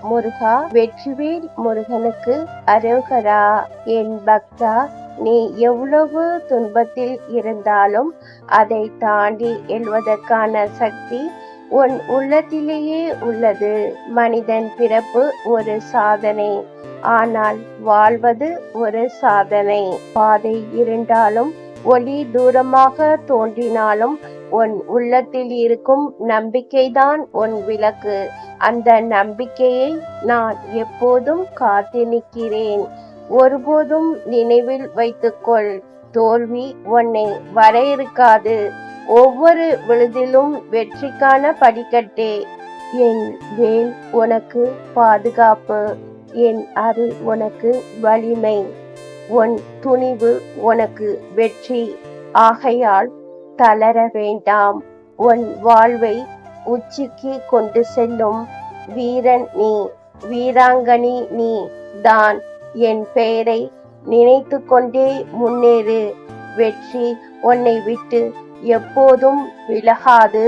முருகா, வெற்றிவேல் முருகனுக்கு அரோகரா. என் பக்தா, நீ எவ்வளவு துன்பத்தில் இருந்தாலும் அதை தாண்டி எழுவதற்கான சக்தி உன் உள்ளத்திலேயே உள்ளது. மனிதன் பிறப்பு ஒரு சாதனை, ஆனால் வாழ்வது ஒரு சாதனை. பாதை இருந்தாலும் ஒளி தூரமாக தோன்றினாலும் உன் உள்ளத்தில் இருக்கும் நம்பிக்கைதான் உன் விளக்கு. அந்த நம்பிக்கையை நான் எப்போதும் காத்து நிற்கிறேன். ஒருபோதும் நினைவில் வைத்துக்கொள், தோல்வி உன்னை வரையறுக்காது. ஒவ்வொரு விழுதிலும் வெற்றிக்கான படிக்கட்டே. என் வேல் உனக்கு பாதுகாப்பு, என் அருள் உனக்கு வலிமை, உன் துணிவு உனக்கு வெற்றி. ஆகையால் தளர வேண்டாம். உன் வாழ்வை உச்சிக்கு கொண்டு செல்லும் வீரன் நீ, வீராங்கனி நீ தான். என் பெயரை நினைத்து கொண்டே முன்னேறு. வெற்றி உன்னை விட்டு எப்போதும் விலகாது.